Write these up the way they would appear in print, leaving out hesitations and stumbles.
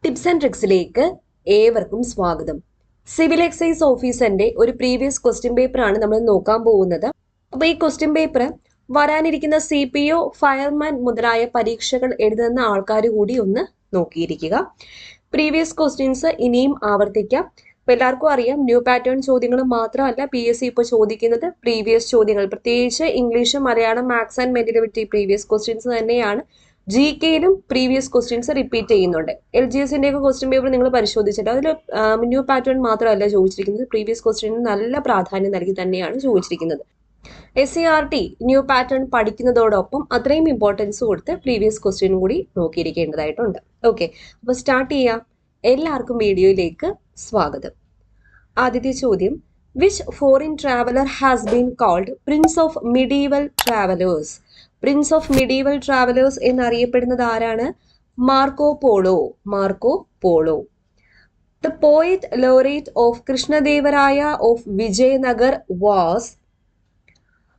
Tips and ട്രിക്സിലേക്ക് ഏവർക്കും സ്വാഗതം. Civil excise ഓഫീസറിന്റെ ഒരു പ്രീവിയസ് ക്വസ്റ്റ്യൻ പേപ്പർ ആണ് നമ്മൾ നോക്കാൻ പോകുന്നത്. അപ്പൊ ഈ ക്വസ്റ്റ്യൻ പേപ്പർ വരാനിരിക്കുന്ന CPO, ഫയർമാൻ മുതലായ പരീക്ഷകൾ എഴുതുന്ന ആൾക്കാർ കൂടി ഒന്ന് നോക്കിയിരിക്കുക. പ്രീവിയസ് ക്വസ്റ്റ്യൻസ് ഇനിയും ആവർത്തിക്കാം. അപ്പൊ എല്ലാവർക്കും അറിയാം, ന്യൂ പാറ്റേൺ ചോദ്യങ്ങൾ മാത്രമല്ല PSC ഇപ്പോൾ ചോദിക്കുന്നത്, പ്രീവിയസ് ചോദ്യങ്ങൾ, പ്രത്യേകിച്ച് English, Malayalam, maths and mentality previous questions തന്നെയാണ്. GKയിലും പ്രീവിയസ് ക്വസ്റ്റ്യൻസ് റിപ്പീറ്റ് ചെയ്യുന്നുണ്ട്. LGSന്റെ ഒക്കെ ക്വസ്റ്റ്യൻ പേപ്പർ നിങ്ങൾ പരിശോധിച്ചിട്ട് അതിൽ ന്യൂ പാറ്റേൺ മാത്രമല്ല ചോദിച്ചിരിക്കുന്നത്, പ്രീവിയസ് ക്വസ്റ്റ്യന് നല്ല പ്രാധാന്യം നൽകി തന്നെയാണ് ചോദിച്ചിരിക്കുന്നത്. SCERT ന്യൂ പാറ്റേൺ പഠിക്കുന്നതോടൊപ്പം അത്രയും ഇമ്പോർട്ടൻസ് കൊടുത്ത് പ്രീവിയസ് ക്വസ്റ്റ്യനും കൂടി നോക്കിയിരിക്കേണ്ടതായിട്ടുണ്ട്. ഓക്കെ, അപ്പൊ സ്റ്റാർട്ട് ചെയ്യാം. എല്ലാവർക്കും വീഡിയോയിലേക്ക് സ്വാഗതം. ആദ്യത്തെ ചോദ്യം, which foreign traveller has been called prince of medieval travellers? Prince of medieval travellers എന്നറിയപ്പെടുന്നത് ആരാണ്? Marco Polo. Marco Polo. The poet laureate of Krishnadevaraya of Vijayanagar was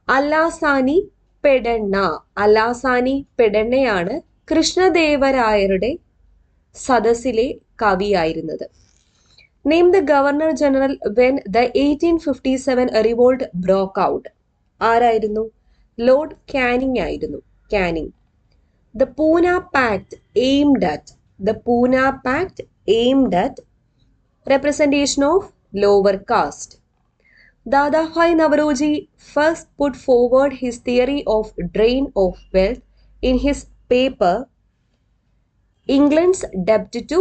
Allasani Peddana. Allasani പെഡണ്ണയാണ് കൃഷ്ണദേവരായരുടെ സദസ്സിലെ കവിയായിരുന്നത്. Name the governor general when the 1857 revolt broke out. ആരായിരുന്നു? Lord Canning ആയിരുന്നു. Canning. The Poona pact aimed at. The Poona pact aimed at representation of lower caste. Dadabhai Naoroji first put forward his theory of drain of wealth in his paper England's Debt to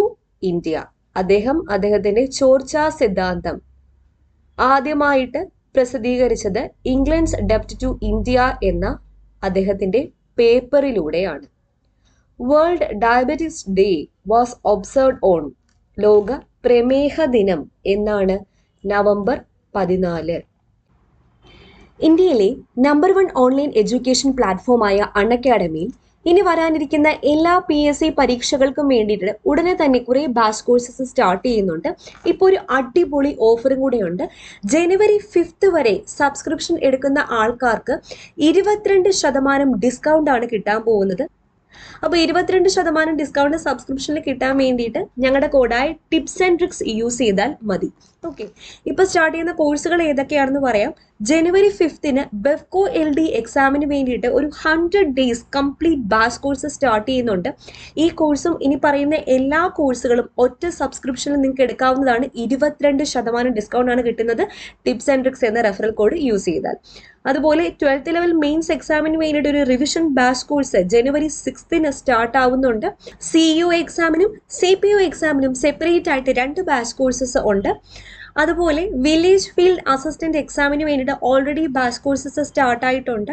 India. അദ്ദേഹത്തിന്റെ ചോർച്ചാ സിദ്ധാന്തം ആദ്യമായിട്ട് പ്രസിദ്ധീകരിച്ചത് England's ഡെപ്റ്റ് to India എന്ന അദ്ദേഹത്തിന്റെ പേപ്പറിലൂടെയാണ്. World diabetes day was observed on. ലോക പ്രമേഹ ദിനം എന്നാണ്? നവംബർ 14. ഇന്ത്യയിലെ നമ്പർ 1 ഓൺലൈൻ എഡ്യൂക്കേഷൻ പ്ലാറ്റ്ഫോമായ അൺഅക്കാഡമിയിൽ ഇനി വരാനിരിക്കുന്ന എല്ലാ PSC പരീക്ഷകൾക്കും വേണ്ടിയിട്ട് ഉടനെ തന്നെ കുറെ ബാച്ച് കോഴ്സസ് സ്റ്റാർട്ട് ചെയ്യുന്നുണ്ട്. ഇപ്പോൾ ഒരു അടിപൊളി ഓഫറും കൂടെയുണ്ട്. ജനുവരി 5 വരെ സബ്സ്ക്രിപ്ഷൻ എടുക്കുന്ന ആൾക്കാർക്ക് 22% ഡിസ്കൗണ്ട് ആണ് കിട്ടാൻ പോകുന്നത്. അപ്പോൾ 22% ഡിസ്കൗണ്ട് സബ്സ്ക്രിപ്ഷനിൽ കിട്ടാൻ വേണ്ടിയിട്ട് ഞങ്ങളുടെ കോഡായ ടിപ്സ് ആൻഡ് ട്രിക്സ് യൂസ് ചെയ്താൽ മതി. ഓക്കെ, ഇപ്പൊ സ്റ്റാർട്ട് ചെയ്യുന്ന കോഴ്സുകൾ ഏതൊക്കെയാണെന്ന് പറയാം. ജനുവരി 5 ബെഫ്കോ LD എക്സാമിന് വേണ്ടിയിട്ട് ഒരു 100 days complete batch course start ചെയ്യുന്നുണ്ട്. ഈ കോഴ്സും ഇനി പറയുന്ന എല്ലാ കോഴ്സുകളും ഒറ്റ സബ്സ്ക്രിപ്ഷനിൽ നിങ്ങൾക്ക് എടുക്കാവുന്നതാണ്. 22% ഡിസ്കൗണ്ട് ആണ് കിട്ടുന്നത് ടിപ്സ് ആൻഡ് ട്രിക്സ് എന്ന റെഫറൽ കോഡ് യൂസ് ചെയ്താൽ. അതുപോലെ 12th ലെവൽ മെയിൻസ് എക്സാമിന് വേണ്ടിയിട്ട് ഒരു റിവിഷൻ ബാച്ച് കോഴ്സ് ജനുവരി 6 സ്റ്റാർട്ട് ആവുന്നുണ്ട്. CU എക്സാമിനും CPO എക്സാമിനും സെപ്പറേറ്റ് ആയിട്ട് 2 ബാച്ച് കോഴ്സസ് ഉണ്ട്. അതുപോലെ വില്ലേജ് ഫീൽഡ് അസിസ്റ്റന്റ് എക്സാമിന് വേണ്ടിയിട്ട് ഓൾറെഡി ബാച്ച് കോഴ്സസ് സ്റ്റാർട്ട് ആയിട്ടുണ്ട്.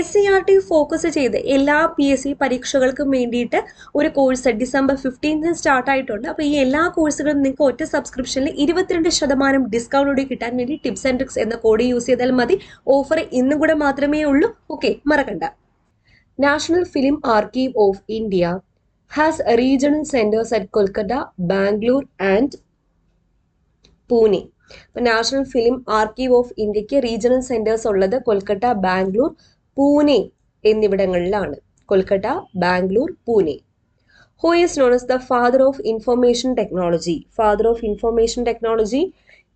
SCERT ഫോക്കസ് ചെയ്ത് എല്ലാ PSC പരീക്ഷകൾക്കും വേണ്ടിയിട്ട് ഒരു കോഴ്സ് ഡിസംബർ 15 സ്റ്റാർട്ട് ആയിട്ടുണ്ട്. അപ്പോൾ ഈ എല്ലാ കോഴ്സുകളും നിങ്ങൾക്ക് ഒറ്റ സബ്സ്ക്രിപ്ഷനിൽ 22% ഡിസ്കൗണ്ട് കിട്ടാൻ വേണ്ടി ടിപ്സ് ആൻഡ് ട്രിക്സ് എന്ന കോഡ് യൂസ് ചെയ്താൽ മതി. ഓഫർ ഇന്നും കൂടെ മാത്രമേ ഉള്ളൂ. ഓക്കെ, മറക്കണ്ട. National film archive of India has regional centres at Kolkata, Bangalore and Pune. ഇപ്പൊ നാഷണൽ ഫിലിം ആർക്കീവ് ഓഫ് ഇന്ത്യക്ക് റീജിയണൽ സെന്റേഴ്സ് ഉള്ളത് കൊൽക്കത്ത, ബാംഗ്ലൂർ, പൂനെ എന്നിവിടങ്ങളിലാണ്. Kolkata, Bangalore, Pune. Who is known as the father of information technology? Father of information technology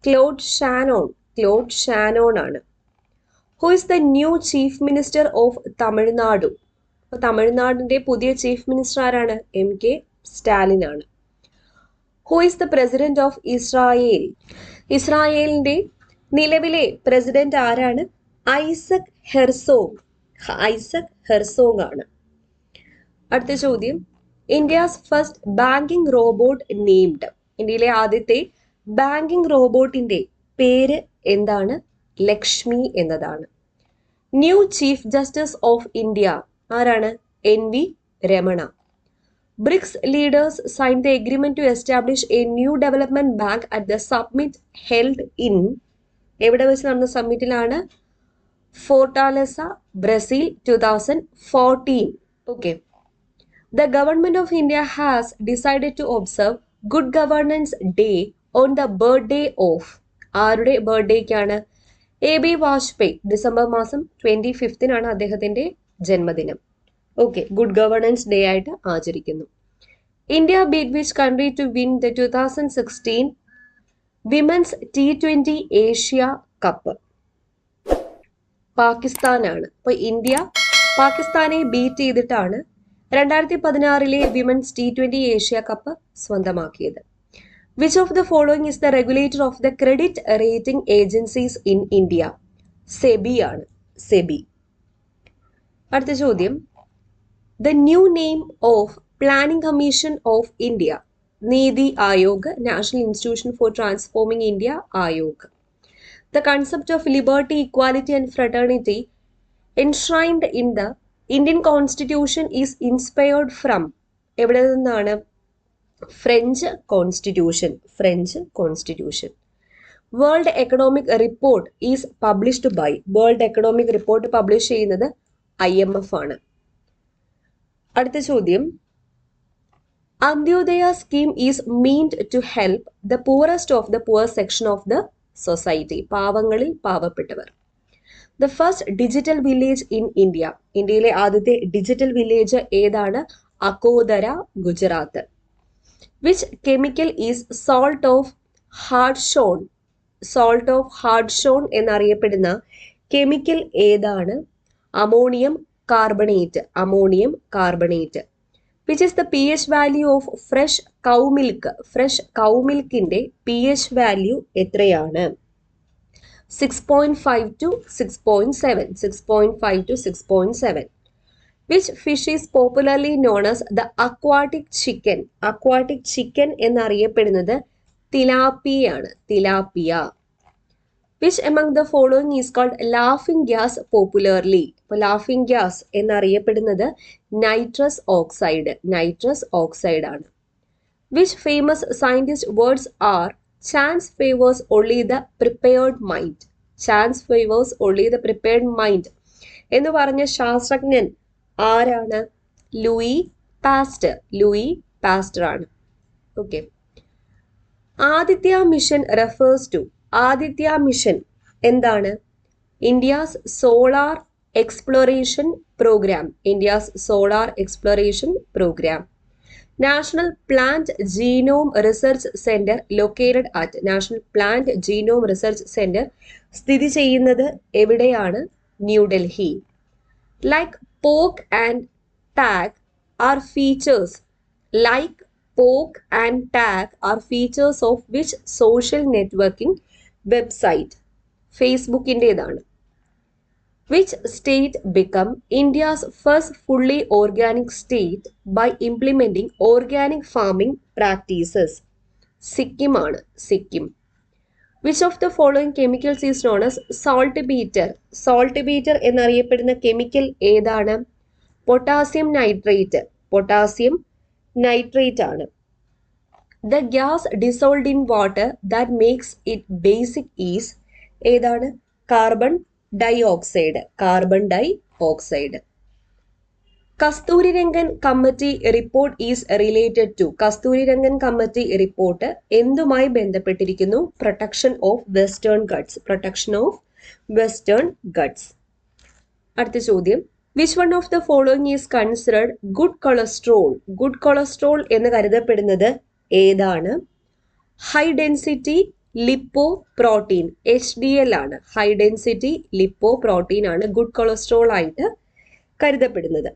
Claude Shannon. Claude Shannon ആണ്. Who is the new chief minister of Tamil Nadu? അപ്പൊ തമിഴ്നാടിന്റെ പുതിയ chief minister ആരാണ്? MK Stalin ആണ്. Who is the president of Israel? ഇസ്രായേലിന്റെ നിലവിലെ president ആരാണ്? Isaac Herzog. Isaac Herzog ആണ്. അടുത്ത ചോദ്യം, India's first banking robot named. ഇന്ത്യയിലെ ആദ്യത്തെ ബാങ്കിങ് റോബോട്ടിന്റെ പേര് എന്താണ്? ലക്ഷ്മി എന്നതാണ്. New chief justice of India ആരാണ്? NV Ramana. BRICS leaders sign the agreement to establish a new development bank at the summit held in. എവിടെ വെച്ച് നടന്ന സബ്മിറ്റിലാണ്? Fortaleza, Brazil, 2014. Okay. The government of India has decided to observe Good Governance Day on the birthday of. ആരുടെ ബർത്ത്ഡേക്കാണ്? AB Vajpayee. December മാസം 25 അദ്ദേഹത്തിന്റെ ജന്മദിനം. Okay, good governance day ആയിട്ട് ആചരിക്കുന്നു. India beat which country to win the 2016 Women's T20 Asia Cup? പാകിസ്ഥാനാണ്. അപ്പോൾ India പാകിസ്ഥാനെ beat ചെയ്തിട്ടാണ് 2016 women's T20 Asia cup സ്വന്തമാക്കിയത്. Which of the following is the regulator of the credit rating agencies in India? SEBI ആണ്. SEBI. അടുത്ത ചോദ്യം, the new name of planning commission of India? NITI Aayog, national institution for transforming India, Aayog. The concept of liberty, equality and fraternity enshrined in the Indian Constitution is inspired from എവിടെ നിന്നാണ്? French constitution. French constitution. World economic report is published by? World economic report publish ചെയ്യുന്നത് IMF ആണ്. അടുത്ത ചോദ്യം, Antyodaya scheme is meant to help the poorest of the poor section of the society? പാവങ്ങളിൽ പാവപ്പെട്ടവർ. The first digital village in India? ഇന്ത്യയിലെ ആദ്യത്തെ digital village ഏതാണ്? Akodara, Gujarat. Which chemical is salt of hartshorn? Salt of hartshorn എന്നറിയപ്പെടുന്ന chemical ഏതാണ്? Ammonium carbonate. Ammonium carbonate. Which is the pH value of fresh cow milk? Fresh cow മിൽക്കിന്റെ pH value എത്രയാണ്? 6.5 to 6.7. 6.5 to 6.7. Which fish is popularly known as the aquatic chicken? Aquatic chicken എന്നറിയപ്പെടുന്നത് തിലാപ്പിയാണ്. Tilapia. Which among the following is called laughing gas popularly? അപ്പോൾ laughing gas എന്നറിയപ്പെടുന്നത് nitrous oxide. Nitrous oxide ആണ്. Which famous scientist words are chance favors only the prepared mind? Chance favors only the prepared mind എന്ന് പറഞ്ഞ ശാസ്ത്രജ്ഞൻ ആരാണ്? Louis Pasteur. Louis Pasteur ആണ്. Okay. Aditya mission refers to? Aditya mission എന്താണ്? India's solar exploration program. India's solar exploration program. National plant genome research centre located at? National plant genome research centre സ്ഥിതി ചെയ്യുന്നത് എവിടെയാണ്? New Delhi. Like poke and tag are features? Like poke and tag are features of which social networking website? ഫേസ്ബുക്കിൻ്റെതാണ്. Which state become India's first fully organic state by implementing organic farming practices? Sikkim ആണ്. Sikkim. Which of the following chemicals is known as saltpeter? Saltpeter എന്നറിയപ്പെടുന്ന chemical ഏതാണ്? Potassium nitrate. Potassium nitrate ആണ്. The gas dissolved in water that makes it basic is ഏതാണ്? Carbon dioxide. Carbon dioxide. Kasturirangan committee report is related to? Kasturirangan committee report എന്തുമായി ബന്ധപ്പെട്ടിരിക്കുന്നു? Protection of Western Ghats. Protection of Western Ghats. അടുത്ത ചോദ്യം, which one of the following is considered good cholesterol? Good cholesterol എന്ന് കരുതപ്പെടുന്നത് ഏതാണ്? High density lipoprotein. HDL ആണ്. High density lipoprotein ആണ് good cholesterol ആയിട്ട് കരുതപ്പെടുന്നത്.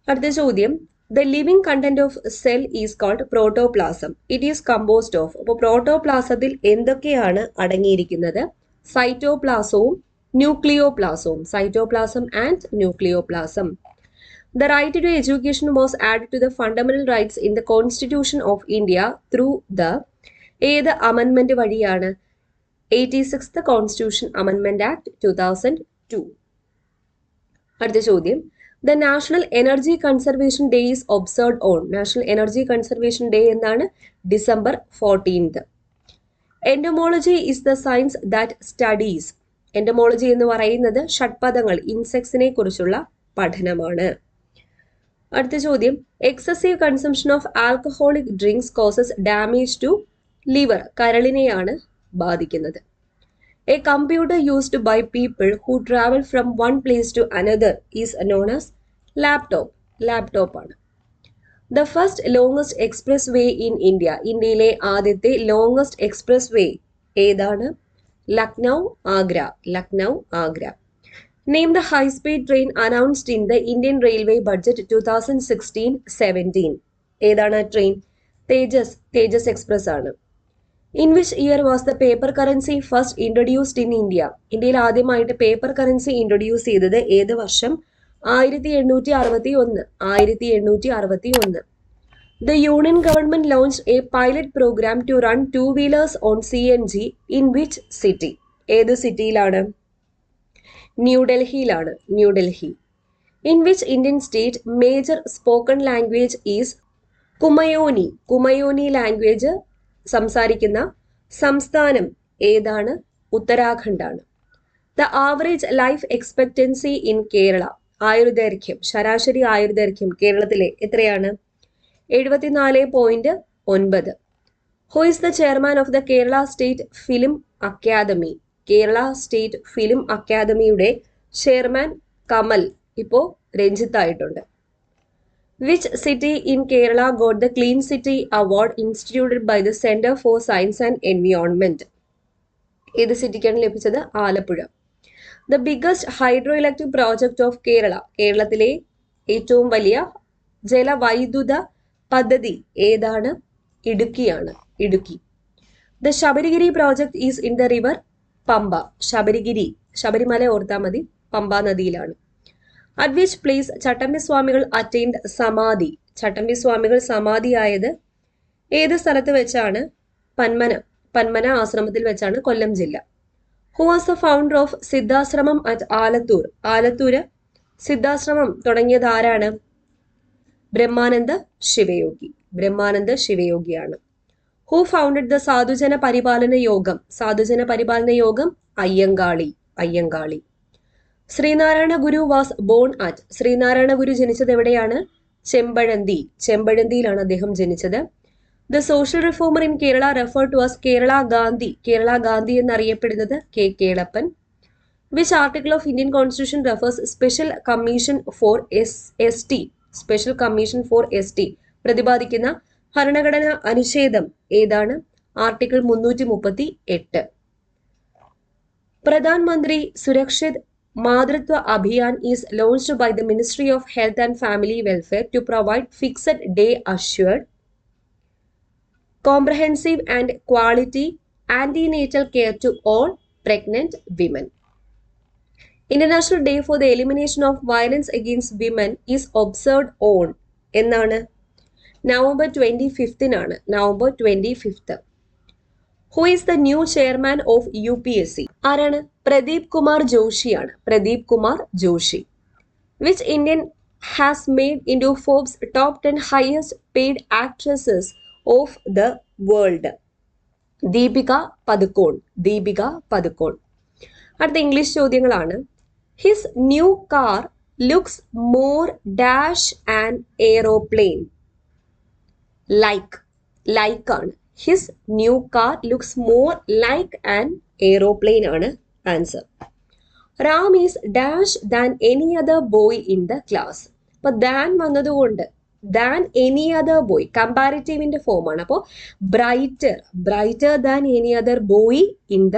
അടുത്ത ചോദ്യം, the living content of cell is called protoplasm. It is composed of? അപ്പോൾ പ്രോട്ടോപ്ലാസത്തിൽ എന്തൊക്കെയാണ് അടങ്ങിയിരിക്കുന്നത്? സൈറ്റോപ്ലാസവും ന്യൂക്ലിയോപ്ലാസവും. Cytoplasm and nucleoplasm. The right to education was added to the fundamental rights in the Constitution of India through the ഏത് അമെൻമെന്റ് വഴിയാണ്? 86th Constitution Amendment Act 2002. അടുത്ത ചോദ്യം, the national energy conservation day is observed on? National energy conservation day എന്നാണ്? December 14th. Entomology is the science that studies? Entomology എന്ന് പറയുന്നത് ഷഡ്പദങ്ങൾ, ഇൻസെക്ട്സിനെ കുറിച്ചുള്ള പഠനമാണ്. അടുത്ത ചോദ്യം, excessive consumption of alcoholic drinks causes damage to liver? കരളിനെയാണ് ബാധിക്കുന്നത്. A computer used by people who travel from one place to another is known as laptop. Laptop ആണ്. The first longest expressway in India. ഇന്ത്യയിലെ ആദ്യത്തെ longest express വേ ഏതാണ്? Lucknow Agra. Lucknow Agra. Name the high speed train announced in the Indian railway budget 2016-17. ഏതാണ് train? തേജസ്. തേജസ് express ആണ്. In which year was the paper currency first introduced in India. ഇന്ത്യയിൽ ആദ്യമായിട്ട് paper currency introduce ചെയ്തത് ഏത് വർഷം? 1861. 1861. The Union government launched a pilot program to run two-wheelers on CNG in which city? ഏത് സിറ്റിയിലാണ്? ന്യൂഡൽഹിയിലാണ്. New Delhi. In which Indian state major spoken language is Kumaoni? Kumaoni language സംസാരിക്കുന്ന സംസ്ഥാനം ഏതാണ്? ഉത്തരാഖണ്ഡാണ്. The average life expectancy in Kerala. ആയുർദൈർഘ്യം, ശരാശരി ആയുർദൈർഘ്യം കേരളത്തിലെ എത്രയാണ്? 74.9. Who is the chairman of the Kerala state film academy? Kerala state film അക്കാദമിയുടെ ചെയർമാൻ കമൽ ഇപ്പോൾ രഞ്ജിത്തായിട്ടുണ്ട്. Which city in Kerala got the clean city award instituted by the centre for science and environment? ഏത് സിറ്റിക്കാണ് ലഭിച്ചത്? Alappuzha. The biggest hydro electric project of Kerala. കേരളത്തിലെ ഏറ്റവും വലിയ ജലവൈദ്യുത പദ്ധതി ഏതാണ്? ഇടുക്കിയാണ്. Idukki. The Sabarigiri project is in the river Pamba. Sabarigiri, Sabarimala ഓർത്താൽ മതി, പമ്പ നദിയിലാണ്. At which place Chattampi Swamikal attained സമാധി. ചട്ടമ്പി സ്വാമികൾ സമാധിയായത് ഏത് സ്ഥലത്ത് വെച്ചാണ്? പന്മന. പന്മന ആശ്രമത്തിൽ വെച്ചാണ്, കൊല്ലം ജില്ല. Who was the founder of Siddhashramam at Alathur. Alathur Siddhashramam തുടങ്ങിയത് ആരാണ്? ബ്രഹ്മാനന്ദ ശിവയോഗി. ബ്രഹ്മാനന്ദ ശിവയോഗിയാണ്. Who founded the Sadhujana Paripalana Yogam. Sadhujana Paripalana Yogam Ayyankali. Ayyankali. Sree Narayana Guru was born at. Sree Narayana Guru ജനിച്ചത് എവിടെയാണ്? ചെമ്പഴന്തി. ചെമ്പഴന്തിയിലാണ് അദ്ദേഹം ജനിച്ചത്. The social reformer in Kerala refer to as Kerala Gandhi. Kerala Gandhi എന്നറിയപ്പെടുന്നത് K Kelappan. Which article of Indian constitution refers special commission for ST? Special commission for ST പ്രതിപാദിക്കുന്ന ഭരണഘടനാ അനുച്ഛേദം ഏതാണ്? Article 338. Pradhan Mantri Surakshit Matritva Abhiyan is launched by the ministry of health and family welfare to provide fixed day assured comprehensive and quality antenatal care to all pregnant women. International Day for the Elimination of Violence Against Women is observed on എന്നാണ്? November 25th. November 25th. Who is the new chairman of UPSC? ആരാണ്? പ്രദീപ് കുമാർ ജോഷിയാണ്. Pradeep Kumar Joshi. Which Indian has made into Forbes top 10 highest paid actresses of the world? Deepika Padukone. Deepika Padukone. അടുത്ത English ചോദ്യങ്ങളാണ്. His new car looks more dash and aeroplane. Like. Like ആണ്. His new car looks more like and aeroplane ആണ് answer. Ram is dash than any other boy in the class. അപ്പൊ than വന്നതുകൊണ്ട് than any other boy കമ്പാരിറ്റീവിന്റെ form ആണ്. അപ്പോൾ brighter. Brighter than any other boy in the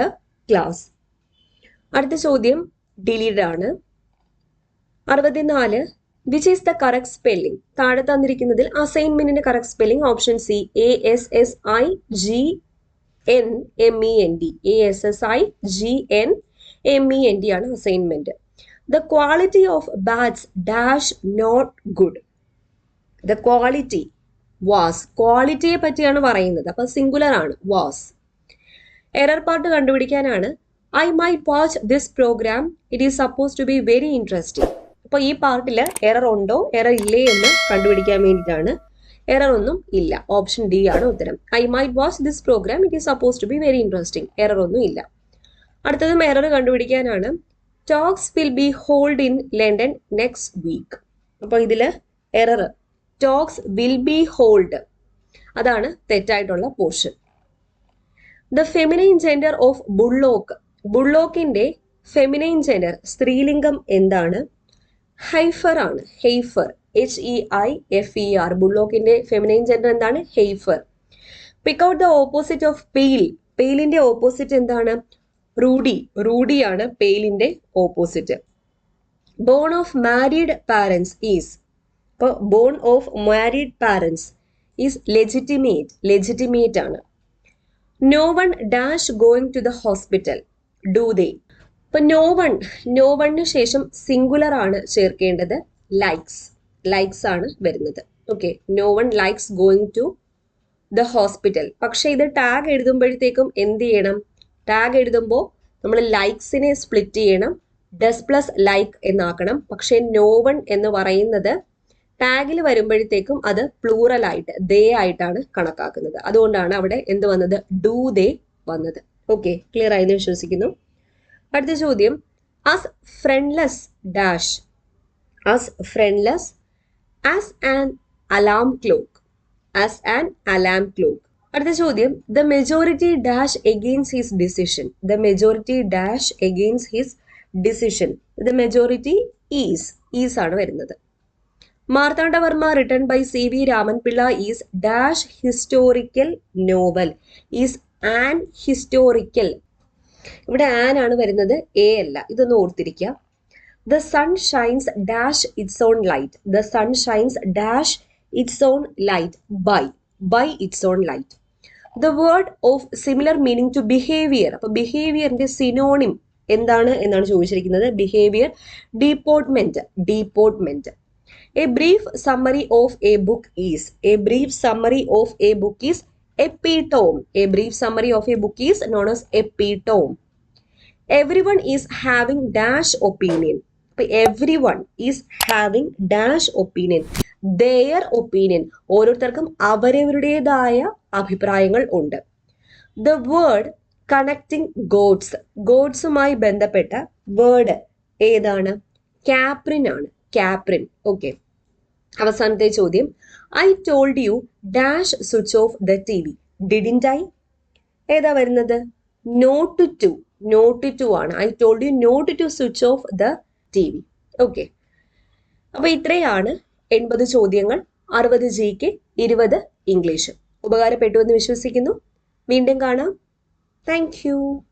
class. അടുത്ത ചോദ്യം deleted ആണ്. 64. Which is the correct spelling? താഴെ തന്നിരിക്കുന്നതിൽ അസൈൻമെന്റിന്റെ correct spelling option C ASSIGNMENT. ASSIGNMENT ആണ് assignment. The quality of bats dash not good. The quality was. ക്വാളിറ്റിയെ പറ്റിയാണ് പറയുന്നത്, അപ്പൊ സിംഗുലർ ആണ് വാസ്. എറർ പാർട്ട് കണ്ടുപിടിക്കാനാണ്. I might watch this programme, it is suppose to be very interesting. അപ്പൊ ഈ പാർട്ടിൽ എറർ ഉണ്ടോ എറർ ഇല്ലേ എന്ന് കണ്ടുപിടിക്കാൻ വേണ്ടിയിട്ടാണ്. എറർ ഒന്നും ഇല്ല. ഓപ്ഷൻ ഡി ആണ് ഉത്തരം. I might watch this programme, it is suppose to be very interesting. Error ഒന്നും ഇല്ല. അടുത്തതും എറർ കണ്ടുപിടിക്കാനാണ്. Talks will be hold in London next week. അപ്പൊ ഇതില് error talks will be hold, അതാണ് തെറ്റായിട്ടുള്ള portion. The feminine gender of bullock. ബുള്ളോക്കിന്റെ feminine gender സ്ത്രീലിംഗം എന്താണ്? ഹൈഫർ ആണ്. ഹെയ്ഫർ. HEIFER. ബുള്ളോക്കിന്റെ ഫെമിനൈൻ ജെൻഡർ എന്താണ്? Heifer. Pick out the opposite of pale. പെയിലിന്റെ ഓപ്പോസിറ്റ് എന്താണ്? Ruddy. റൂഡിയാണ് പെയിലിന്റെ opposite. Born of married parents is. ഇപ്പോൾ born of married parents is legitimate. Legitimate ആണ്. No one dash going to the hospital. Do they. ഇപ്പൊ no വണ്ണിന് ശേഷം singular ആണ് ചേർക്കേണ്ടത്. Likes. Likes ആണ് വരുന്നത്. Okay. No one likes going to the hospital. പക്ഷെ ഇത് ടാഗ് എഴുതുമ്പോഴത്തേക്കും എന്ത് ചെയ്യണം? ടാഗ് എഴുതുമ്പോൾ നമ്മൾ ലൈക്സിനെ സ്പ്ലിറ്റ് ചെയ്യണം. ഡസ് പ്ലസ് ലൈക്ക് എന്നാക്കണം. പക്ഷെ നോ വൺ എന്ന് പറയുന്നത് ടാഗിൽ വരുമ്പോഴത്തേക്കും അത് പ്ലൂറൽ ആയിട്ട് ദേ ആയിട്ടാണ് കണക്കാക്കുന്നത്. അതുകൊണ്ടാണ് അവിടെ എന്ത് വന്നത്? ഡു ദേ വന്നത്. ഓക്കെ, ക്ലിയർ ആയെന്ന് വിശ്വസിക്കുന്നു. അടുത്ത ചോദ്യം, as friendless dash. As friendless as an alarm clock. As an alarm clock. അടുത്ത ചോദ്യം, the majority dash against his decision. The majority dash against his decision. The majority is ആണ് വരുന്നത്. Marthandavarma written by CV Raman Pillai is dash historical novel. Is an historical. ഇവിടെ an ആണ് വരുന്നത്, a അല്ല. ഇതൊന്ന് ഓർത്തിരിക്കുക. The sun shines dash its own light. The sun shines dash its own light by its own light. The word of similar meaning to behaviour. അപ്പൊ ബിഹേവിയറിന്റെ synonym എന്താണ് എന്നാണ് ചോദിച്ചിരിക്കുന്നത്. Behaviour, deportment. Deportment. A brief summary of a book is. A brief summary of a book is epitome. A brief summary of a book is known as epitome. Everyone is having dash opinion. Everyone is having dash opinion. Their opinion. ഓരോരുത്തർക്കും അവരവരുടേതായ അഭിപ്രായങ്ങൾ ഉണ്ട്. The word connecting goats. ഗോഡ്സുമായി ബന്ധപ്പെട്ട word ഏതാണ്? Caprine ആണ്. Caprine. Okay. അവസാനത്തെ ചോദ്യം, I told you dash switch off the TV. Didn't I? ഏതാ വരുന്നത്? Not to. നോട്ട് ടു ആണ്. I told you not to switch off the TV. Okay. അപ്പൊ ഇത്രയാണ് 80 ചോദ്യങ്ങൾ, 60 GK, 20 ഇംഗ്ലീഷ്. ഉപകാരപ്പെട്ടു എന്ന് വിശ്വസിക്കുന്നു. വീണ്ടും കാണാം. Thank you.